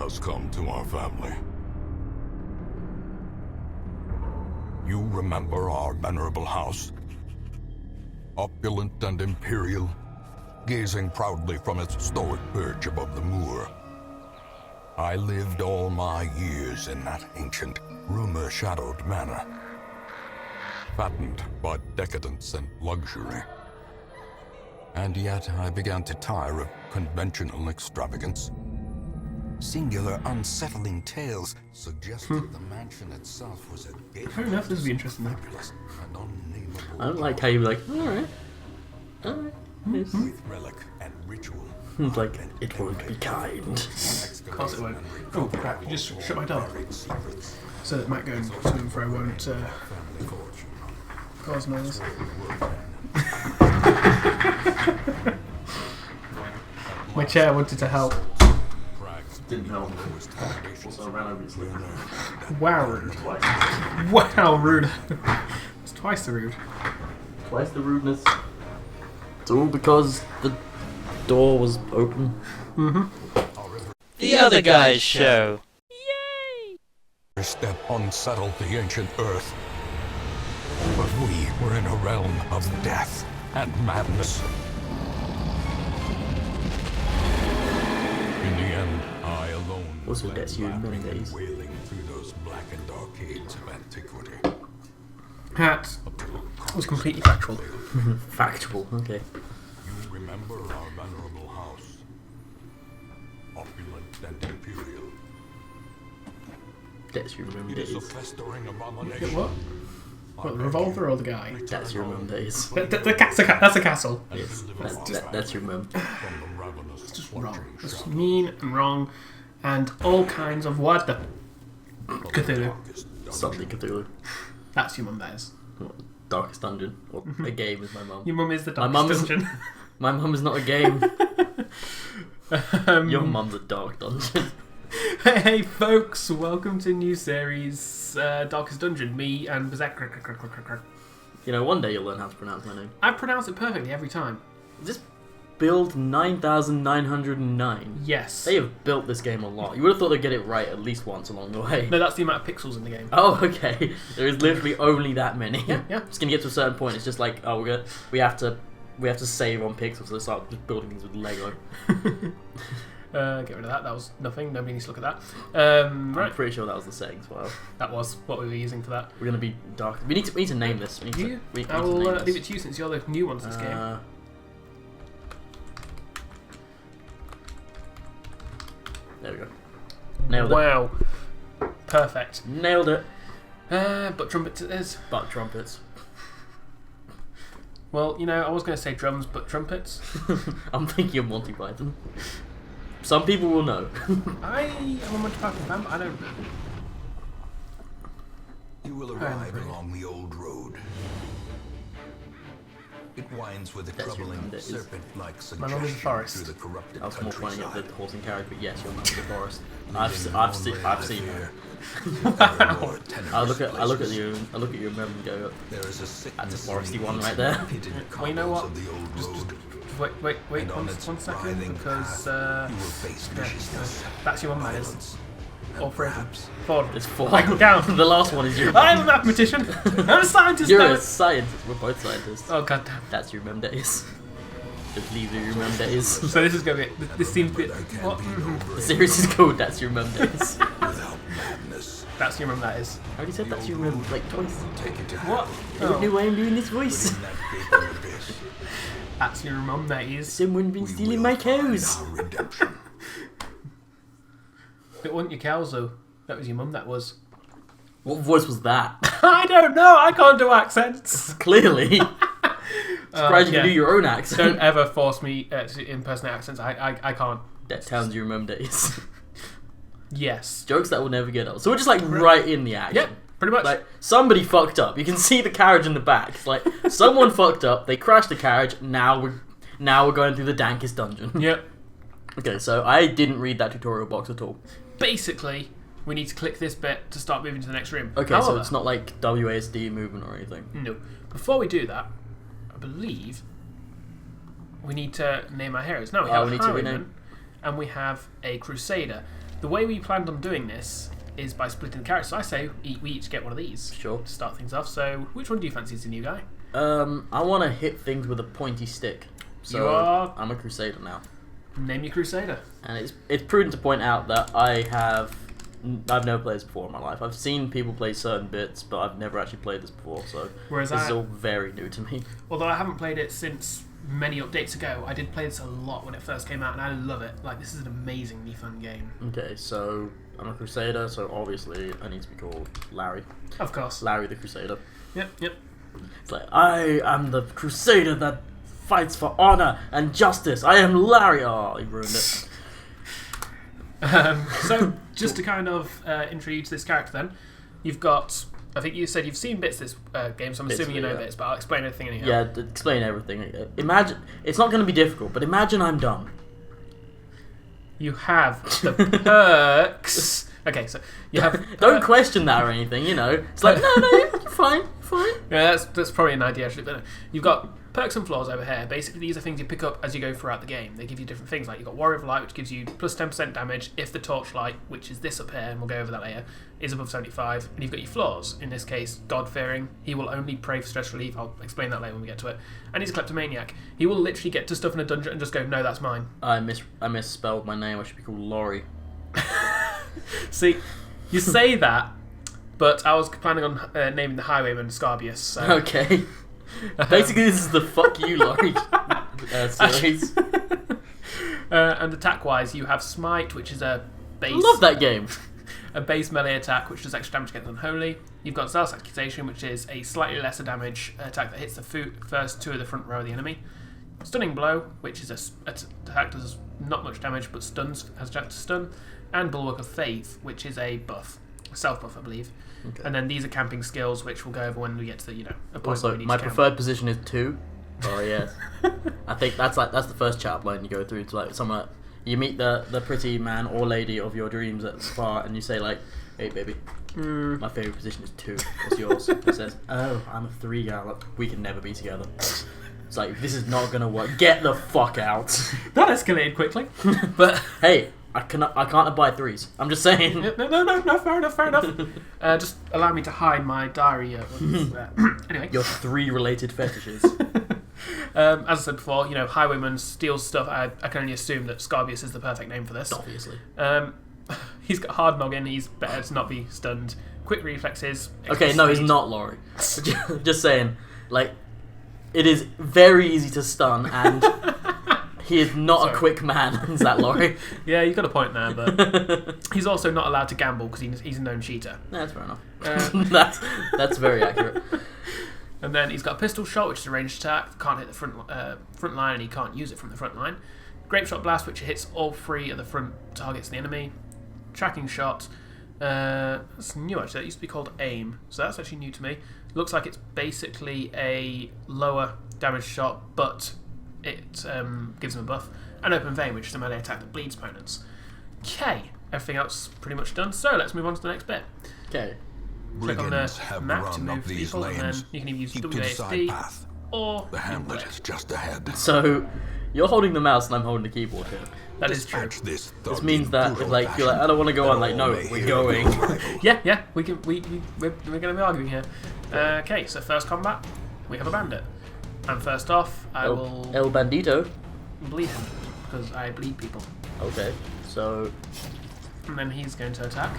has come to our family. You remember our venerable house? Opulent and imperial, gazing proudly from its stoic perch above the moor. I lived all my years in that ancient, rumor-shadowed manor, fattened by decadence and luxury. And yet I began to tire of conventional extravagance. Singular, unsettling tales suggested the mansion itself was a gateway. Fair enough, this would be interesting though. I don't like how you're like, alright. With relic and ritual. It's like, it won't be kind. Of course it won't. Oh crap, you just shut my door. So that Matt going to and fro won't cause noise. My chair wanted to help. Didn't help. Also ran over his leg. Wow, rude. Wow, rude. It's twice the rude. Twice the rudeness. It's all because the door was open. The Other Guys Show. Your step unsettled the ancient earth. But we were in a realm of death and madness. In the end, I alone Also, led that's you in laughing many and days. wailing through those blackened arcades of antiquity. That was completely factual. Factual, okay. You remember our venerable house, opulent and imperial. That's your remember It is a days. festering Get abomination. what? What, the revolver or the guy? That's your remember days. That's a castle. Yes, that's your remember. It's just wrong. It's mean and wrong, and all kinds of what the Cthulhu. Something Cthulhu. That's your mum, that is. Darkest Dungeon. Or a game is my mum. Your mum is the My mum Darkest is- Dungeon. My mum is not a game. Your mum's a dark dungeon. Hey folks, welcome to a new series, Darkest Dungeon. Me and Bersekrer. You know, one day you'll learn how to pronounce my name. I pronounce it perfectly every time. This build 9,909. Yes. They have built this game a lot. You would have thought they'd get it right at least once along the way. No, that's the amount of pixels in the game. Oh, okay. There is literally only that many. Yeah. It's gonna get to a certain point. It's just like, oh, we have to save on pixels, so start just building things with Lego. Get rid of that. That was nothing. Nobody needs to look at that. I'm Right. pretty sure that was the setting as well. That was what we were using for that. We're gonna be dark. We need to name this. We need to I will name leave this. it to you since you're the new one to this game. There we go. Nailed it. Wow. Perfect. Nailed it. But trumpets it is. Butt trumpets. Well, you know, I was going to say drums, but trumpets. I'm thinking of Monty Python. Some people will know. I am a Monty Python fan, but I don't. You will arrive along the old road. It winds with a That's your troubling mum, that is. serpent-like My mum is suggestion a forest. through the corrupted I was more pointing at countryside. the horse and carriage, but yes, you're not in the forest. Leaving I've only seen the her. fear. Evermore tenuous I look at places. you and go, There is a sickness that's a in foresty the one right ancient there. pitted Well, you know what? cobbles of the old road. Wait, And on one its second, writhing because path, you will face viciousness, that's your mum, that is. violence, All and three of them. perhaps Four of them. It's four. I can count. The last one is your. I'm a mathematician. I'm a scientist. You're now. a scientist. We're both scientists. Oh goddamn. That's your mem days. Just leave your mem days. So this is going to be. This seems a bit. there can What? be no The break series is called That's Your Mem Days. without madness. That's your mum, that is. I already said That's Your Mem like twice. Take it to What? I don't know why I'm doing this voice. In that gaping abyss, That's your mum, that is. Someone been we stealing will my find cows. our redemption. It wasn't your cows though. That was your mum. That was. What voice was that? I don't know. I can't do accents. Clearly. Surprised you yeah. can do your own accent. Don't ever force me to impersonate accents. I can't. That sounds your mem days. Yes. Jokes that will never get old. So we're just like right in the action. Yep. Pretty much. Like somebody fucked up. You can see the carriage in the back. It's like someone fucked up. They crashed the carriage. Now we're going through the Dankest dungeon. Yep. Okay, so I didn't read that tutorial box at all. Basically, we need to click this bit to start moving to the next room. Okay, so However, it's not like WASD movement or anything. No. Before we do that, I believe we need to name our heroes. Now we have we a need to highwayman rename. and we have a crusader. the way we planned on doing this is by splitting the characters. So I say we each get one of these. Sure. To start things off. So which one do you fancy as the new guy? I want to hit things with a pointy stick. So You are- I'm a Crusader now. Name your Crusader. And it's prudent to point out that I've never played this before in my life. I've seen people play certain bits, but I've never actually played this before, so Whereas this is all very new to me. Although I haven't played it since many updates ago, I did play this a lot when it first came out, and I love it. Like, this is an amazingly fun game. Okay, so I'm a Crusader, so obviously I need to be called Larry. Of course. Larry the Crusader. Yep. It's like, I am the Crusader that fights for honor and justice. I am Larry. Oh, he ruined it. So, just to kind of introduce this character then, you've got... I think you said you've seen bits this game, so I'm assuming you know bits, but I'll explain everything anyhow. Yeah, explain everything. Imagine... It's not going to be difficult, but imagine I'm dumb. You have the perks... Okay, so you have... Don't question that or anything, you know. It's like, no, you're fine. Yeah, that's probably an idea actually. But no. You've got perks and flaws over here. Basically, these are things you pick up as you go throughout the game. They give you different things. Like you've got Warrior of Light, which gives you plus 10% damage if the Torchlight, which is this up here, and we'll go over that later, is above 75. And you've got your flaws. In this case, God-fearing. He will only pray for stress relief. I'll explain that later when we get to it. And he's a kleptomaniac. He will literally get to stuff in a dungeon and just go, no, that's mine. I misspelled my name. I should be called Laurie. See, you say that, but I was planning on naming the Highwayman Scarbeus. So. Okay. Basically, this is the fuck you, Laurie series. And attack-wise, you have Smite, which is a base... Love that game. A base melee attack, which does extra damage against Unholy. You've got Zealous Accusation, which is a slightly lesser damage attack that hits the first two of the front row of the enemy. Stunning Blow, which is an attack that does not much damage, but stuns, has a chance to stun. And Bulwark of Faith, which is a buff. Self-buff, I believe. Okay. And then these are camping skills, which we'll go over when we get to the, a point also, where we need my to camp. preferred position is 2. Oh, yes. I think that's the first chat line you go through to like someone. You meet the pretty man or lady of your dreams at the spa, and you say like, "Hey, baby, my favorite position is 2. What's yours?" He says, "Oh, I'm a 3 guy. Look, we can never be together." It's like, this is not gonna work. Get the fuck out. That escalated quickly. But hey, I can't abide 3s. I'm just saying. No, fair enough. Just allow me to hide my diary. Anyway. Your 3 related fetishes. As I said before, Highwayman steals stuff. I can only assume that Scarbeus is the perfect name for this. Obviously. He's got hard noggin. He's better to not be stunned. Quick reflexes. Okay, no, he's not Laurie. Just saying. Like, it is very easy to stun, and he is not a quick man. Is that Laurie? Yeah, you've got a point there, but he's also not allowed to gamble because he's a known cheater. Yeah, that's fair enough. That's very accurate. And then he's got a pistol shot, which is a ranged attack. Can't hit the front line, and he can't use it from the front line. Grape shot blast, which hits all 3 of the front targets of the enemy. Tracking shot. That's new actually. That used to be called aim, so that's actually new to me. Looks like it's basically a lower damage shot, but it gives him a buff. And open vein, which is a melee attack that bleeds opponents. Okay, everything else pretty much done. So let's move on to the next bit. Okay. Click on the Brigands have map to run up move these people, and then lanes. you can even use Keep to the side WASD path. or The hamlet is just ahead. So, you're holding the mouse and I'm holding the keyboard here. That is true. Dispatch this This means that if like you're like, I don't want to go on. Like, no, we're going. Yeah, we're going to be arguing here. Okay, so first combat, we have a bandit. And first off, I will El Bandito. bleed him, because I bleed people. Okay, so... And then he's going to attack.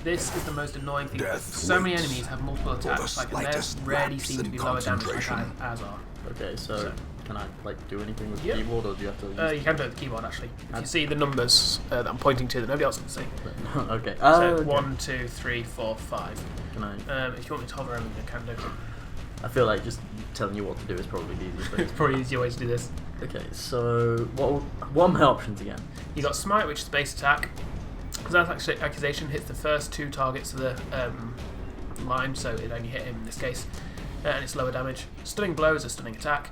This is the most annoying thing. Death So many waits enemies have multiple for the attacks, like, and theirs slightest rarely lapse seem to in be lower damage like concentration. ours are. Okay, so can I like do anything with the Yeah. keyboard, or do you have to? You can do it with the keyboard, actually. If you see the numbers that I'm pointing to that nobody else can see. Okay. So Okay. 1, 2, 3, 4, 5. Can I? If you want me to hover over, you can do. I feel like just telling you what to do is probably the easiest thing. It's probably the easier way to do this. Okay, so what are my options again? You got Smite, which is base attack. Zealous Accusation hits the first 2 targets of the line, so it only hit him in this case, and it's lower damage. Stunning Blow is a stunning attack,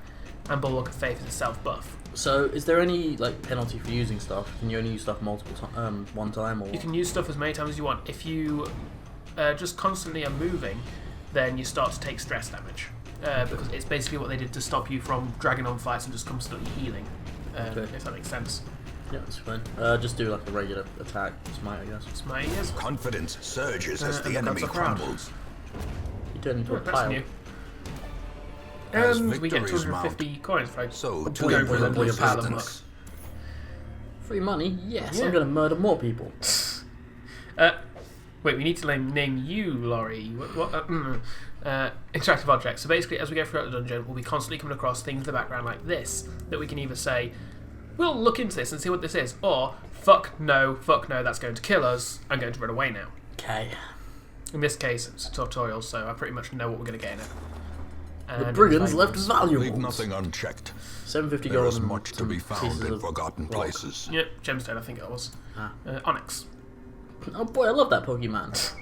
and Bulwark of Faith is a self buff. So is there any like penalty for using stuff? Can you only use stuff one time, or You can use stuff as many times as you want. If you just constantly are moving, then you start to take stress damage. Because it's basically what they did to stop you from dragging on fights and just constantly healing, Okay. if that makes sense. Yeah, that's fine. Just do like a regular attack, smite, I guess. Smite is. Confidence surges as the and enemy that's a crowd. crumbles. You turn into a That's pile. new. As And we get victories 250 coins for So for to going for the pull your pile of resistance. Free money? Yes, Yeah. I'm gonna murder more people. Wait, we need to name you, Laurie. Interactive objects. So basically, as we go throughout the dungeon, we'll be constantly coming across things in the background like this that we can either say, we'll look into this and see what this is, or fuck no, that's going to kill us, I'm going to run away now. Okay. In this case, it's a tutorial, so I pretty much know what we're going to get in it. The And brigands if I- left valuables. Leave nothing unchecked. 750 There gold is and much to some be found pieces in of forgotten rock. places. Yep, gemstone, I think it was. Ah. Onyx. Oh boy, I love that Pokemon.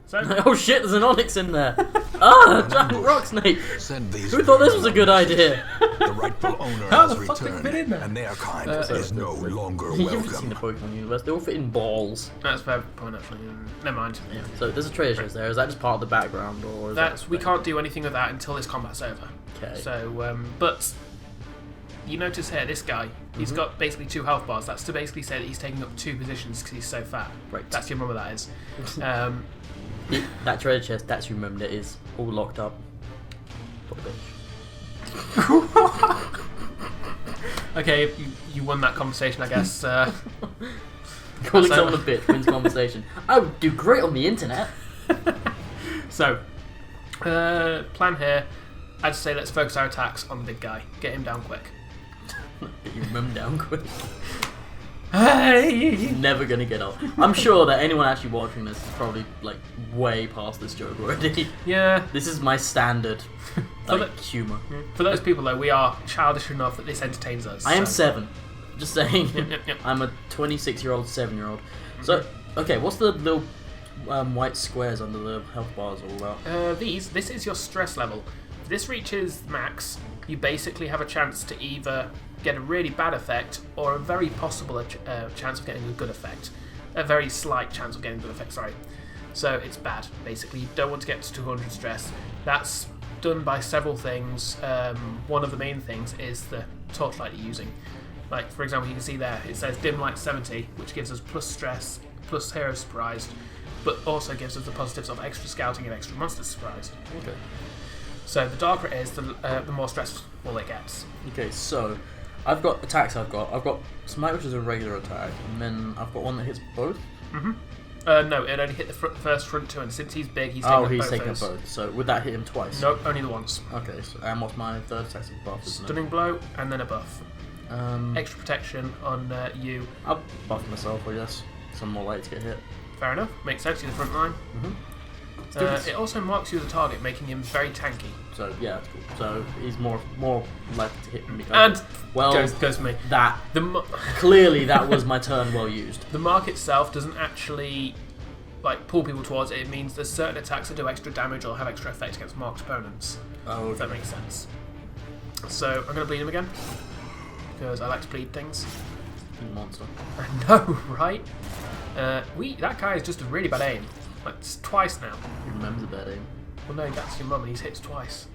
So, Oh shit, there's an Onyx in there. Ah, a giant rock snake. Send these Who thought this was a good idea? The rightful owner How has the fuck they fit in returned, there? and their kind is no longer You haven't seen the welcome. Pokemon universe, they all fit in balls. that's a fair point, actually. Never mind. Yeah. So there's a treasure chest there, is that just part of the background or is That's, we that can't do anything with that until this combat's over. Okay. So, but you notice here, this guy, he's got basically 2 health bars. That's to basically say that he's taking up 2 positions because he's so fat. Right. That's your mum, that is. That treasure chest, that's remembered, it is all locked up. What a bitch. Okay, you won that conversation, I guess. Calling So- someone a bitch wins conversation. I would do great on the internet. So, plan here. I'd say let's focus our attacks on the big guy. Get him down quick. Get your mum down quick. Hey! Never gonna get up. I'm sure that anyone actually watching this is probably like way past this joke already. Yeah. This is my standard like humour. For those people, though, we are childish enough that this entertains us. I am so- 7. Just saying. Yep. I'm a 26-year-old, 7-year-old. So, okay, what's the little white squares under the health bars all about? This is your stress level. If this reaches max, you basically have a chance to either get a really bad effect or a very possible chance of getting a good effect. A very slight chance of getting a good effect, sorry. So it's bad, basically. You don't want to get to 200 stress. That's done by several things. One of the main things is the torchlight you're using. Like, for example, you can see there, it says dim light 70, which gives us plus stress, plus hero surprised, but also gives us the positives of extra scouting and extra monster surprised. Okay. So the darker it is, the more stressful it gets. Okay, so I've got attacks. I've got smite, which is a regular attack, and then I've got one that hits both. No, it only hit the first front 2, and since he's big, he's taking Oh, up he's both taking those. both. So would that hit him twice? Nope, only the once. Okay, so, and what's my third attack? Buff, isn't it? Stunning blow, and then a buff. Um, Extra protection on you. I'll buff myself, I guess. Some more likely to get hit. Fair enough, makes sense, you're the front line. Let's do this. It also marks you as a target, making him very tanky. So yeah, that's cool. So he's more likely to hit me. And well, goes to me. that The clearly that was my turn well used. The mark itself doesn't actually like pull people towards it. It means there's certain attacks that do extra damage or have extra effect against marked opponents. Oh, If that makes sense. So I'm going to bleed him again because I like to bleed things. monster. I know, right? That guy is just a really bad aim. Like twice now. He remembers a bad aim. Well, no, that's your mum, and he's hit twice.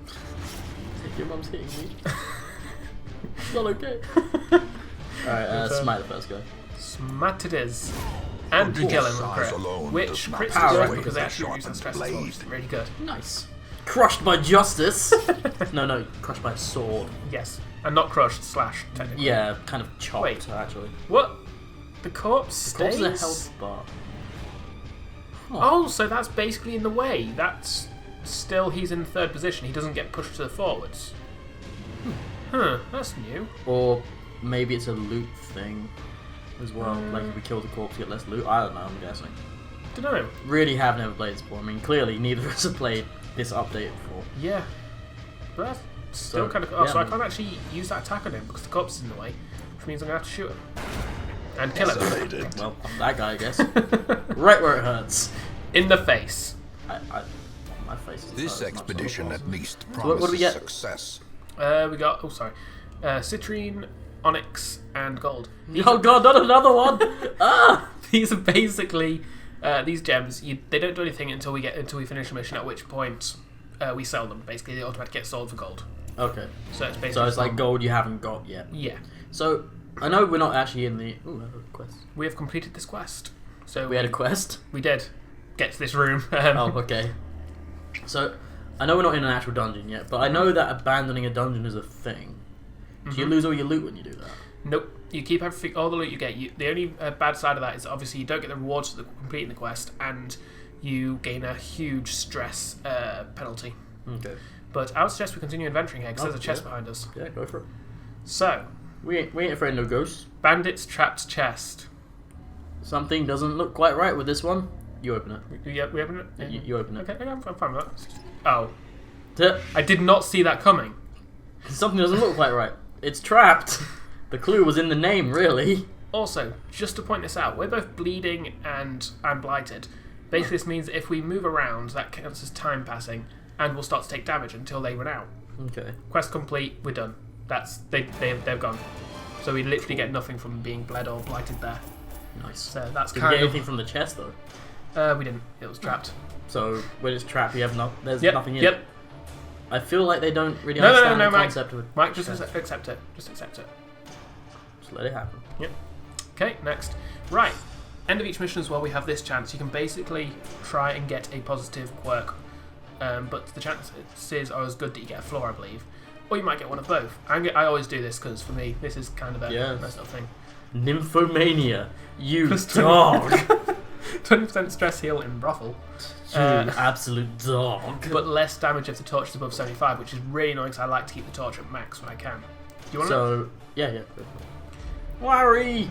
Your mum's hitting me. It's not okay. Alright, smite the first guy. Smite it is. And you kill him with Size crit. alone Which does not crits power good away because with they a actually use that sharpened stress as well, blade. which is really good. Nice. Crushed by justice. no, crushed by a sword. Yes. And not crushed, slash, technically. Yeah, kind of chopped Wait. actually. What? The corpse The corpse stays? is a health bar. Huh. Oh, so that's basically in the way. That's still, he's in third position. He doesn't get pushed to the forwards. Huh, that's new. Or maybe it's a loot thing as well. Like if we kill the corpse, get less loot. I don't know. I'm guessing. Dunno. Really have never played this before. I mean, clearly neither of us have played this update before. Yeah. But that's still So, kind of... Oh, yeah, so I man. can't actually use that attack on him because the corpse is in the way. Which means I'm going to have to shoot him. And kill him. Isolated. Well, I'm that guy, I guess. Right where it hurts. In the face. My face is This hurt as much as expedition it at least what do we promises get? success. We got... Oh, sorry. Citrine, Onyx, and Gold. Oh god, not another one! Ah! These are basically... these gems, they don't do anything until we finish a mission, at which point we sell them. Basically, they automatically get sold for gold. Okay. So it's basically... So it's like gold you haven't got yet. Yeah. So, I know we're not actually in the... Ooh, I have a quest. We have completed this quest. So We had a quest? We did. Get to this room. Oh, okay. So, I know we're not in an actual dungeon yet, but I know that abandoning a dungeon is a thing. Do you lose all your loot when you do that? Nope. You keep everything, all the loot you get. The only bad side of that is that obviously you don't get the rewards for completing the quest, and you gain a huge stress penalty. Okay. But I would suggest we continue adventuring here, because there's a chest yeah. behind us. Yeah, go for it. So, We ain't afraid of no ghosts. Bandit's trapped chest. Something doesn't look quite right with this one. You open it. We open it? Yeah. You open it. Okay, I'm fine with that. Oh. T- I did not see that coming. Something doesn't look quite right. It's trapped. The clue was in the name, really. Also, just to point this out, we're both bleeding and I'm blighted. Basically, this means that if we move around, that counts as time passing, and we'll start to take damage until they run out. Okay. Quest complete, we're done. They've gone. So we literally get nothing from being bled or blighted there. Nice. So that's Did you kind get of... anything from the chest, though? We didn't. It was trapped. So, when it's trapped, you have there's Yep, nothing in yep. it. I feel like they don't really No, understand the Mike. concept of it. Mike, just accept it. Just accept it. Just let it happen. Yep. Okay, next. Right. End of each mission as well, we have this chance. You can basically try and get a positive quirk, but the chances are as good that you get a floor, I believe. Or you might get one of both. I always do this because, for me, this is kind of a messed up thing. Nymphomania. You Plus dog. 20% stress heal in brothel. You absolute dog. But less damage if the torch is above 75, which is really annoying because I like to keep the torch at max when I can. Do you want to know? Yeah. Worry.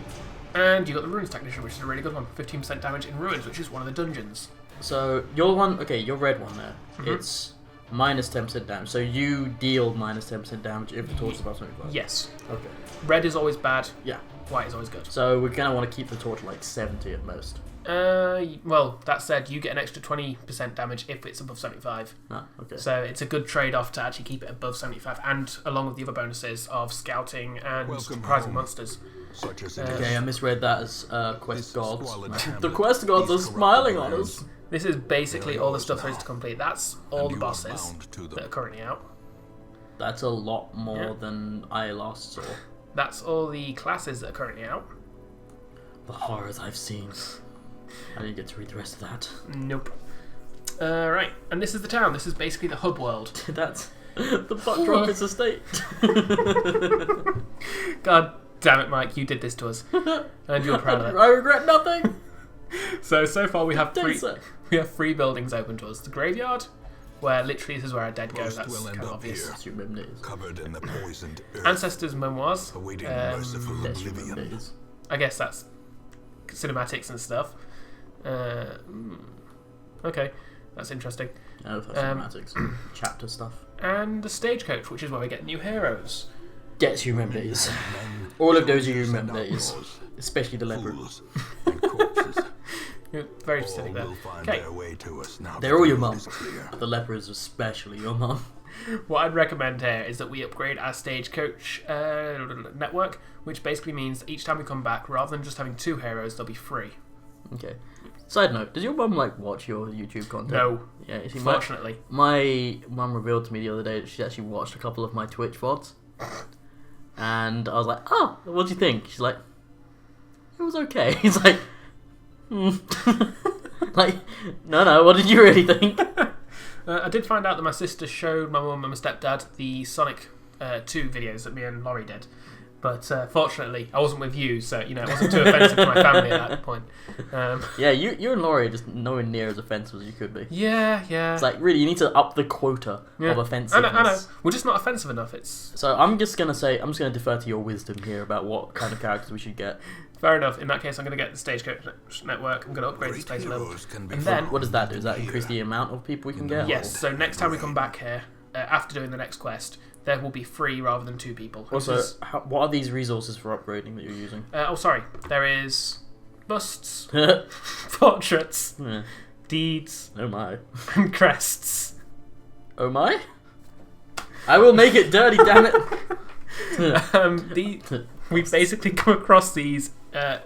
And you got the Ruins Technician, which is a really good one. 15% damage in Ruins, which is one of the dungeons. So, your one, okay, your red one there, it's minus 10% damage. So you deal minus 10% damage if the torch is above 75. Yes. Okay. Red is always bad. Yeah. White is always good. So we're going to want to keep the torch like 70 at most. Well, that said, you get an extra 20% damage if it's above 75. Ah, okay. So it's a good trade-off to actually keep it above 75, and along with the other bonuses of scouting and Welcome surprising home. monsters. Such as Okay, I misread that as quest This gods. squalid The hamlet, quest gods are these smiling on corrupted us. This is basically They're all the yours stuff there is now. to complete. That's all And the you are bosses bound to them. that are currently out. That's a lot more Yeah. than I last saw. That's all the classes that are currently out. The horrors I've seen. I didn't get to read the rest of that. Nope. Right, and this is the town. This is basically the hub world. That's the butt rocket's estate. God damn it, Mike, you did this to us, and you're proud of it. I regret nothing. So far we have Don't three. say. We have three buildings open to us. The graveyard, where literally this is where our dead go. Most That's will kind end of up obvious. here. That's your mem days. covered in the poisoned earth, Ancestors' memoirs. awaiting merciful That's your mem oblivion. days. I guess that's cinematics and stuff. Okay, that's interesting. Oh, that's cinematics. Chapter stuff. And the stagecoach, which is where we get new heroes. Gets you mem days. Men, All of those are your soldiers, mem and days. outlaws, Especially the leopard. fools, and corpses. You're very All specific there. will find Okay, their way to us now. They're all your the mum. road is clear. The leopards especially your mum. what I'd recommend here is that we upgrade our stagecoach network, which basically means that each time we come back, rather than just having two heroes, they'll be free. Okay. Side note, does your mum like watch your YouTube content? No, Yeah, you see, fortunately. my mum revealed to me the other day that she actually watched a couple of my Twitch VODs. And I was like, oh, what do you think? She's like, it was okay. He's like, like, no, what did you really think? I did find out that my sister showed my mum and my stepdad the Sonic 2 videos that me and Laurie did. But fortunately, I wasn't with you, so it wasn't too offensive to my family at that point. Yeah, you and Laurie are just nowhere near as offensive as you could be. Yeah. It's like, really, you need to up the quota of offensiveness. I know. We're just not offensive enough. It's So I'm just gonna defer to your wisdom here about what kind of characters we should get. fair enough. In that case, I'm going to get the Stagecoach network. I'm going to upgrade this Great place a little. heroes can be And then- found What does that do? Does that increase here. the amount of people we can get? Yes, so next time we come back here, after doing the next quest, there will be 3 rather than 2 people. Also, This is- what are these resources for upgrading that you're using? sorry. There is busts, portraits, Yeah. deeds, Oh my. and crests. Oh my? I will make it dirty, damn it! We've basically come across these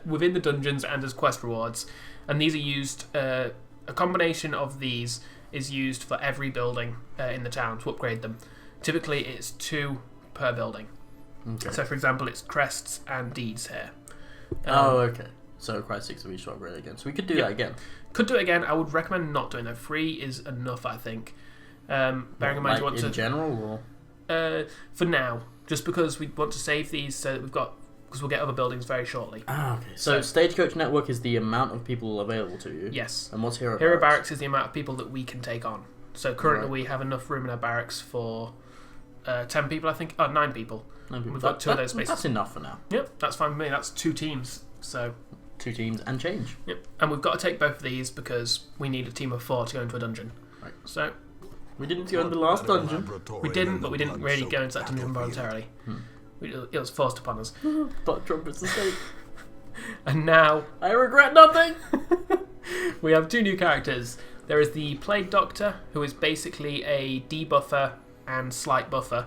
within the dungeons and as quest rewards, and these are used. A combination of these is used for every building in the town to upgrade them. Typically, it's 2 per building. Okay. So, for example, it's crests and deeds here. Okay. So requires 6 of each to upgrade again. So we could do that again. Could do it again. I would recommend not doing that. 3 is enough, I think. Bearing in mind you want in general, or for now, just because we want to save these so that because we'll get other buildings very shortly. okay. So Stagecoach Network is the amount of people available to you. Yes. And what's Hero Hero Barracks? Barracks is the amount of people that we can take on. So currently we have enough room in our barracks for 10 people, I think. 9 people. 9 people. We've got 2 of those spaces. That's enough for now. Yep, that's fine with me. That's 2 teams. So 2 teams and change. yep, and we've got to take both of these because we need a team of 4 to go into a dungeon. Right. So We didn't go in the last dungeon. we didn't, but we didn't really go into that dungeon voluntarily. It was forced upon us. But trumpets escape. And now I regret nothing. we have 2 new characters. There is the Plague Doctor, who is basically a debuffer and slight buffer.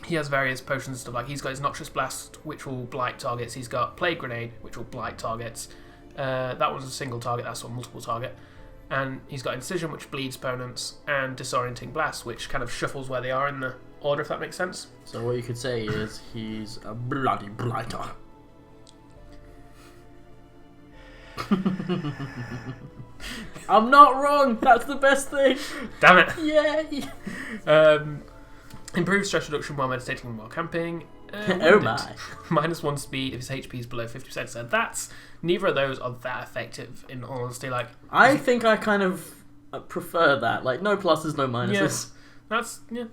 He has various potions and stuff. Like he's got his Noxious Blast, which will blight targets. He's got Plague Grenade, which will blight targets. That one's a single target. That's one multiple target. And he's got Incision, which bleeds opponents, and Disorienting Blast, which kind of shuffles where they are in the order, if that makes sense. So what you could say is he's a bloody blighter. I'm not wrong. That's the best thing. Damn it! Yay! Improved stress reduction while meditating and while camping. Oh my! -1 speed if his HP is below 50%. So neither of those are that effective. In all honesty, like I think I kind of prefer that. Like no pluses, no minuses. Yeah.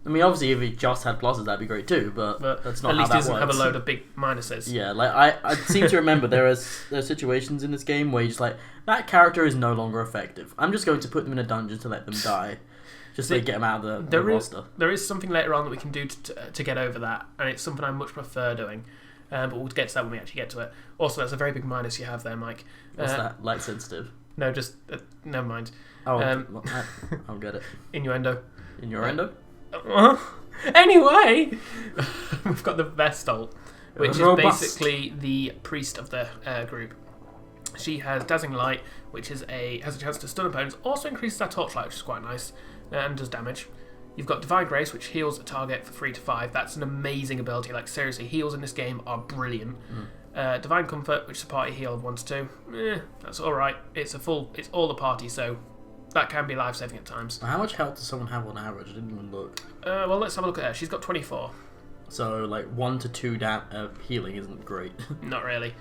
I mean, obviously, if he just had pluses, that'd be great too. But that's not at least how he that doesn't have a works. load of big minuses. Yeah, like I seem to remember there are situations in this game where you're just like, that character is no longer effective. I'm just going to put them in a dungeon to let them die, just to get them out of the roster. There is something later on that we can do to get over that, and it's something I much prefer doing. But we'll get to that when we actually get to it. Also, that's a very big minus you have there, Mike. What's that? Light sensitive? No, just never mind. Oh, I'll get it. Innuendo. Innuendo? Anyway, we've got the Vestalt, which is Robust. basically the priest of the group. She has Dazzling Light, which has a chance to stun opponents. Also increases our Torchlight, which is quite nice, and does damage. You've got Divine Grace, which heals a target for 3 to 5. That's an amazing ability. Like seriously, heals in this game are brilliant. Divine Comfort, which is a party heal of 1 to 2. That's all right. It's all the party, so that can be life-saving at times. How much health does someone have on average? I didn't even look. Well, let's have a look at her. She's got 24. So, like, 1 to 2 healing isn't great. Not really.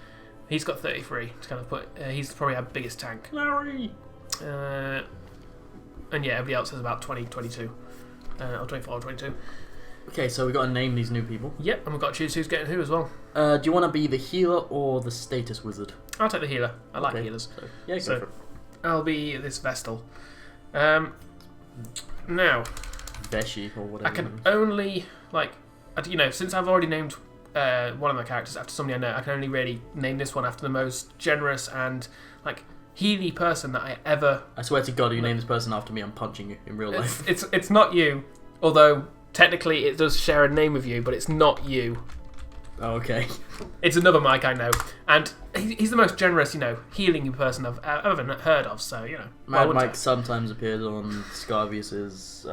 He's got 33 to kind of put. He's probably our biggest tank. Larry! And yeah, everybody else has about 20, 22. Or 24 or 22. Okay, so we've got to name these new people. Yep, and we've got to choose who's getting who as well. Do you want to be the healer or the status wizard? I'll take the healer. I like Okay. healers. So, yeah, go for it. I'll be this Vestal. Now, Beshi or whatever. I can only, since I've already named one of my characters after somebody I know, I can only really name this one after the most generous and, healy person that I ever... I swear to God, you name this person after me, I'm punching you in real life. It's not you, although technically it does share a name with you, but it's not you. Oh, okay. It's another Mike I know, and he's the most generous, healing person I've ever heard of. So Mad Mike sometimes appears on Scarbeus's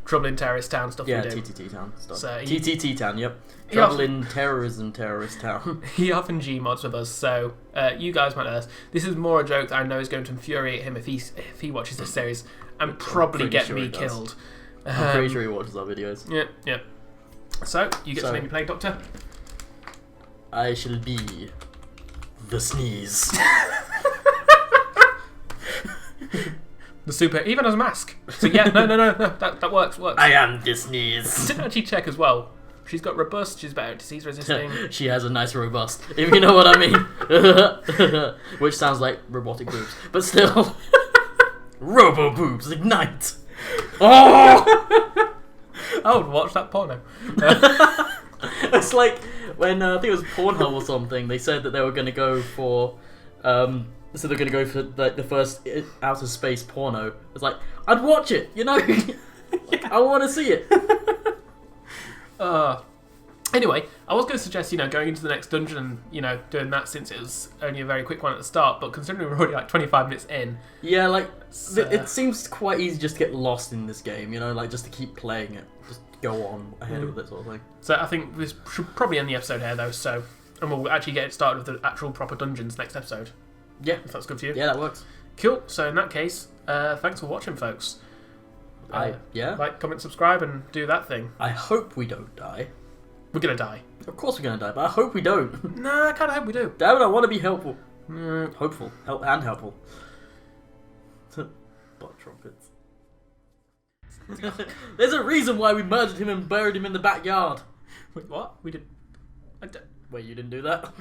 Trouble in Terrorist Town stuff. yeah, we do. TTT Town stuff. So TTT Town, yep. Trouble in Terrorist Town. He often Gmods with us, so you guys might know this. This is more a joke that I know is going to infuriate him if he watches this series and probably get sure me he does. killed. I'm pretty sure he watches our videos. Yeah. So you get to name your Plague Doctor. I shall be the sneeze. The super even has a mask. So yeah, no, that works. I am the sneeze. Didn't actually check as well. She's got robust. She's better disease resisting. She has a nice robust, if you know what I mean. Which sounds like robotic boobs, but still. Robo boobs ignite. Oh! I would watch that porno. It's like when I think it was Pornhub or something. They said that they were going to go for, so they're going to go for the first outer space porno. It's like I'd watch it, I want to see it. Anyway, I was going to suggest going into the next dungeon and doing that since it was only a very quick one at the start. But considering we're already 25 minutes in, Yeah, it seems quite easy just to get lost in this game. Just to keep playing it. Just go on ahead with it sort of thing. So I think this should probably end the episode here, though. So, and we'll actually get it started with the actual proper dungeons next episode. Yeah. If that's good for you. Yeah, that works. Cool. So in that case, thanks for watching, folks. Yeah. Like, comment, subscribe, and do that thing. I hope we don't die. We're gonna die. Of course we're gonna die, but I hope we don't. Nah, I kind of hope we do. Damn it, I want to be helpful. Hopeful. Helpful. Butt trumpets. There's a reason why we murdered him and buried him in the backyard. Wait, what? We did. Wait, you didn't do that?